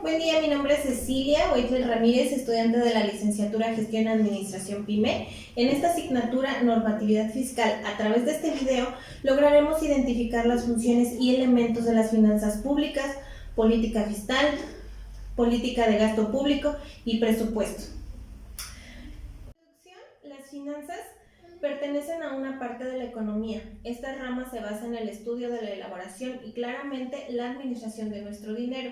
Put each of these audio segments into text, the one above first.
Buen día, mi nombre es Cecilia Weitzel Ramírez, estudiante de la licenciatura Gestión y Administración PYME. En esta asignatura Normatividad Fiscal, a través de este video, lograremos identificar las funciones y elementos de las finanzas públicas, política fiscal, política de gasto público y presupuesto. Las finanzas pertenecen a una parte de la economía. Esta rama se basa en el estudio de la elaboración y claramente la administración de nuestro dinero.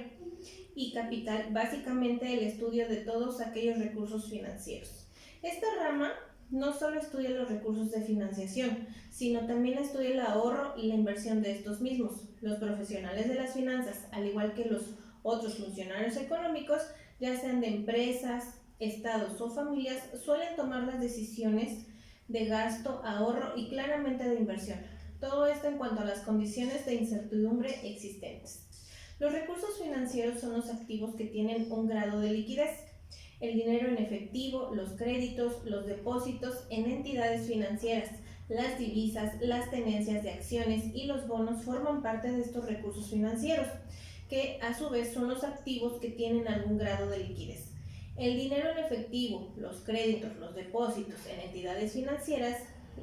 Y capital, básicamente el estudio de todos aquellos recursos financieros. Esta rama no solo estudia los recursos de financiación, sino también estudia el ahorro y la inversión de estos mismos. Los profesionales de las finanzas, al igual que los otros funcionarios económicos, ya sean de empresas, estados o familias, suelen tomar las decisiones de gasto, ahorro y claramente de inversión. Todo esto en cuanto a las condiciones de incertidumbre existentes. Los recursos financieros son los activos que tienen un grado de liquidez. El dinero en efectivo, los créditos, los depósitos en entidades financieras, las divisas, las tenencias de acciones y los bonos forman parte de estos recursos financieros, que a su vez son los activos que tienen algún grado de liquidez. El dinero en efectivo, los créditos, los depósitos en entidades financieras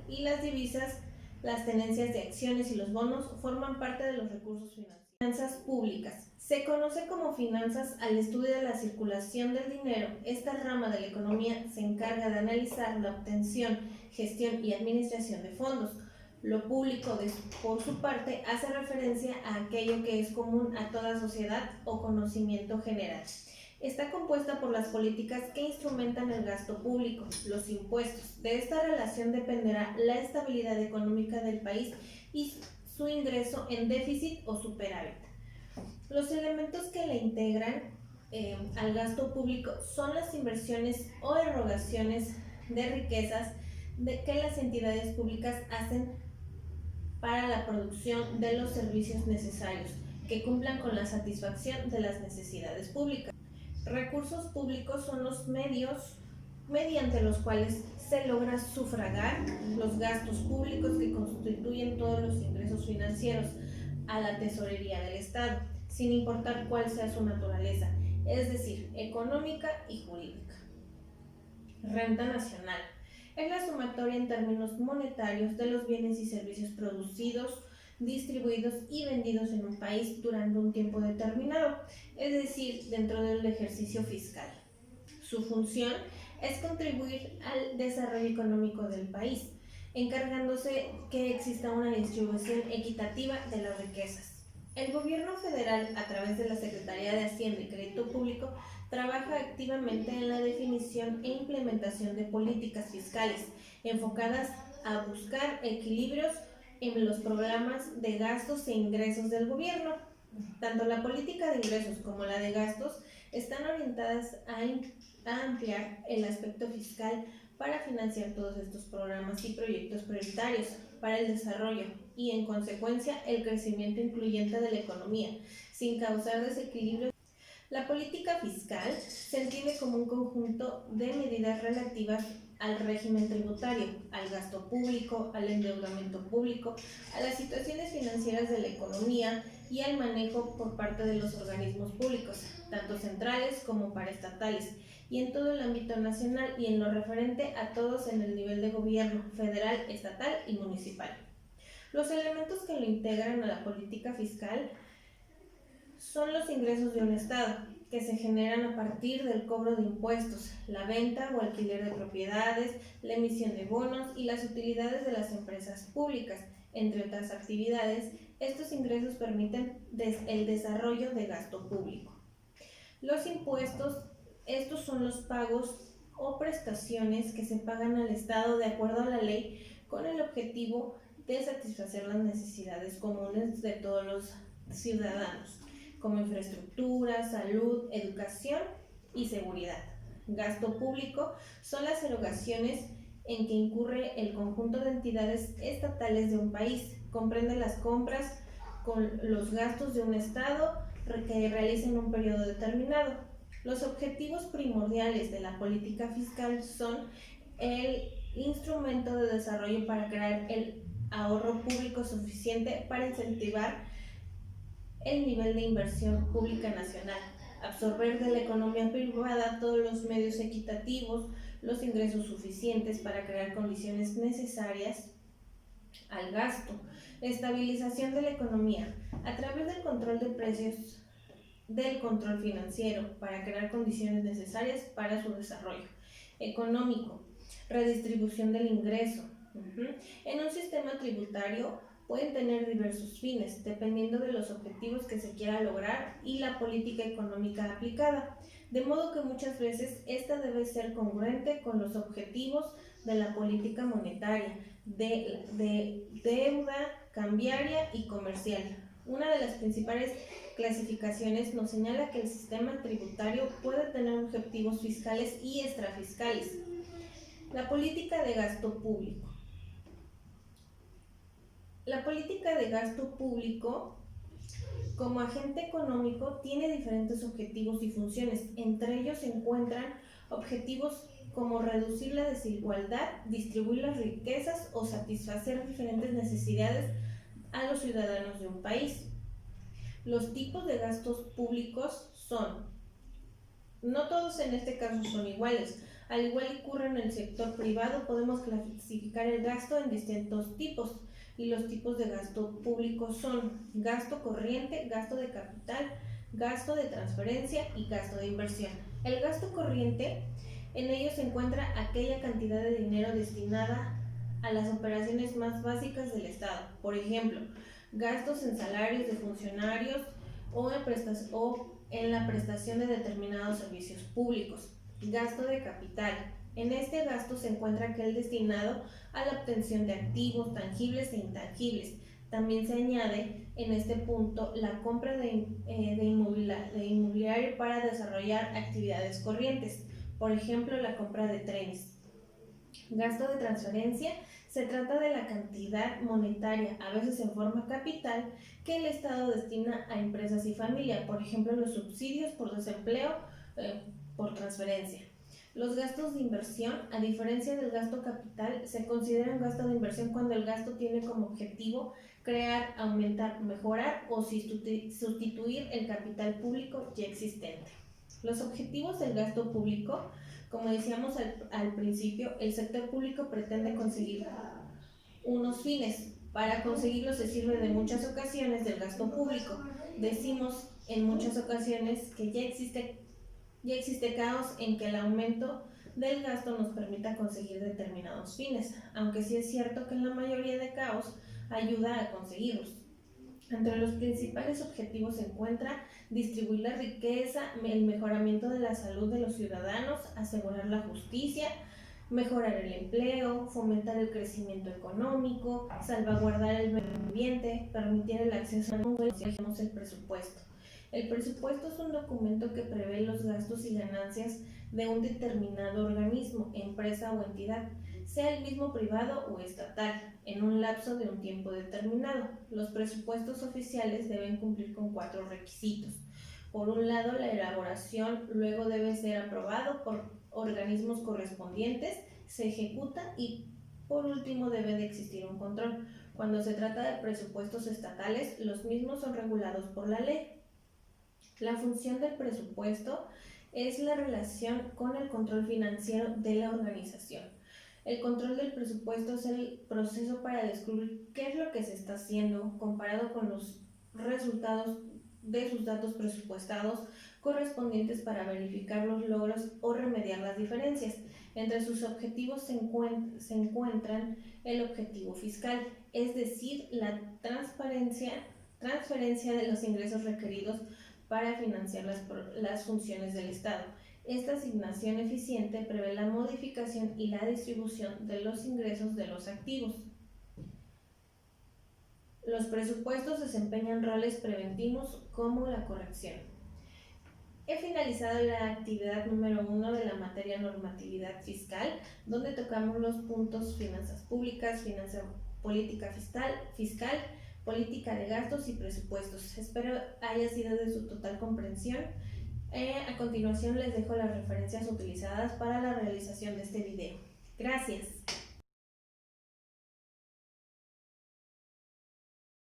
y las divisas, las tenencias de acciones y los bonos forman parte de los recursos financieros. Finanzas públicas. Se conoce como finanzas al estudio de la circulación del dinero. Esta rama de la economía se encarga de analizar la obtención, gestión y administración de fondos. Lo público, por su parte, hace referencia a aquello que es común a toda sociedad o conocimiento general. Está compuesta por las políticas que instrumentan el gasto público, los impuestos. De esta relación dependerá la estabilidad económica del país y su ingreso en déficit o superávit. Los elementos que le integran al gasto público son las inversiones o erogaciones de riquezas que las entidades públicas hacen para la producción de los servicios necesarios que cumplan con la satisfacción de las necesidades públicas. Recursos públicos son los medios mediante los cuales se logra sufragar los gastos públicos que constituyen todos los ingresos financieros a la tesorería del Estado, sin importar cuál sea su naturaleza, es decir, económica y jurídica. Renta nacional. Es la sumatoria en términos monetarios de los bienes y servicios producidos, distribuidos y vendidos en un país durante un tiempo determinado, es decir, dentro del ejercicio fiscal. Su función es contribuir al desarrollo económico del país, encargándose que exista una distribución equitativa de las riquezas. El gobierno federal, a través de la Secretaría de Hacienda y Crédito Público, trabaja activamente en la definición e implementación de políticas fiscales enfocadas a buscar equilibrios en los programas de gastos e ingresos del gobierno. Tanto la política de ingresos como la de gastos están orientadas a ampliar el aspecto fiscal para financiar todos estos programas y proyectos prioritarios para el desarrollo y, en consecuencia, el crecimiento incluyente de la economía, sin causar desequilibrios. La política fiscal se entiende como un conjunto de medidas relativas al régimen tributario, al gasto público, al endeudamiento público, a las situaciones financieras de la economía y al manejo por parte de los organismos públicos, tanto centrales como paraestatales, y en todo el ámbito nacional y en lo referente a todos en el nivel de gobierno federal, estatal y municipal. Los elementos que lo integran a la política fiscal son los ingresos de un Estado, que se generan a partir del cobro de impuestos, la venta o alquiler de propiedades, la emisión de bonos y las utilidades de las empresas públicas, entre otras actividades. Estos ingresos permiten el desarrollo de gasto público. Los impuestos, estos son los pagos o prestaciones que se pagan al Estado de acuerdo a la ley con el objetivo de satisfacer las necesidades comunes de todos los ciudadanos, como infraestructura, salud, educación y seguridad. Gasto público son las erogaciones en que incurre el conjunto de entidades estatales de un país. Comprende las compras con los gastos de un Estado que realiza en un periodo determinado. Los objetivos primordiales de la política fiscal son el instrumento de desarrollo para crear el ahorro público suficiente para incentivar el nivel de inversión pública nacional, absorber de la economía privada todos los medios equitativos, los ingresos suficientes para crear condiciones necesarias al gasto, estabilización de la economía a través del control de precios, del control financiero para crear condiciones necesarias para su desarrollo económico, redistribución del ingreso. En un sistema tributario pueden tener diversos fines, dependiendo de los objetivos que se quiera lograr y la política económica aplicada, de modo que muchas veces esta debe ser congruente con los objetivos de la política monetaria, de deuda cambiaria y comercial. Una de las principales clasificaciones nos señala que el sistema tributario puede tener objetivos fiscales y extrafiscales. La política de gasto público. La política de gasto público como agente económico tiene diferentes objetivos y funciones. Entre ellos se encuentran objetivos como reducir la desigualdad, distribuir las riquezas o satisfacer diferentes necesidades a los ciudadanos de un país. Los tipos de gastos públicos son, no todos en este caso son iguales. Al igual que ocurre en el sector privado, podemos clasificar el gasto en distintos tipos. Y los tipos de gasto público son gasto corriente, gasto de capital, gasto de transferencia y gasto de inversión. El gasto corriente, en ello se encuentra aquella cantidad de dinero destinada a las operaciones más básicas del Estado. Por ejemplo, gastos en salarios de funcionarios o en la prestación de determinados servicios públicos. Gasto de capital. En este gasto se encuentra aquel destinado a la obtención de activos tangibles e intangibles. También se añade en este punto la compra de inmobiliario para desarrollar actividades corrientes, por ejemplo la compra de trenes. Gasto de transferencia. Se trata de la cantidad monetaria, a veces en forma capital, que el Estado destina a empresas y familia, por ejemplo los subsidios por desempleo por transferencia. Los gastos de inversión, a diferencia del gasto capital, se considera un gasto de inversión cuando el gasto tiene como objetivo crear, aumentar, mejorar o sustituir el capital público ya existente. Los objetivos del gasto público, como decíamos al principio, el sector público pretende conseguir unos fines. Para conseguirlo se sirve de muchas ocasiones del gasto público. Decimos en muchas ocasiones que ya existe caos en que el aumento del gasto nos permita conseguir determinados fines, aunque sí es cierto que en la mayoría de casos ayuda a conseguirlos. Entre los principales objetivos se encuentra distribuir la riqueza, el mejoramiento de la salud de los ciudadanos, asegurar la justicia, mejorar el empleo, fomentar el crecimiento económico, salvaguardar el medio ambiente, permitir el acceso al mundo y el presupuesto. El presupuesto es un documento que prevé los gastos y ganancias de un determinado organismo, empresa o entidad, sea el mismo privado o estatal, en un lapso de un tiempo determinado. Los presupuestos oficiales deben cumplir con 4 requisitos. Por un lado, la elaboración luego debe ser aprobado por organismos correspondientes, se ejecuta y por último debe de existir un control. Cuando se trata de presupuestos estatales, los mismos son regulados por la ley. La función del presupuesto es la relación con el control financiero de la organización. El control del presupuesto es el proceso para descubrir qué es lo que se está haciendo comparado con los resultados de sus datos presupuestados correspondientes para verificar los logros o remediar las diferencias. Entre sus objetivos se encuentran el objetivo fiscal, es decir, la transferencia de los ingresos requeridos para financiar las funciones del Estado. Esta asignación eficiente prevé la modificación y la distribución de los ingresos de los activos. Los presupuestos desempeñan roles preventivos como la corrección. He finalizado la actividad número 1 de la materia normatividad fiscal, donde tocamos los puntos finanzas públicas, política fiscal, política de gastos y presupuestos. Espero haya sido de su total comprensión. A continuación les dejo las referencias utilizadas para la realización de este video. Gracias.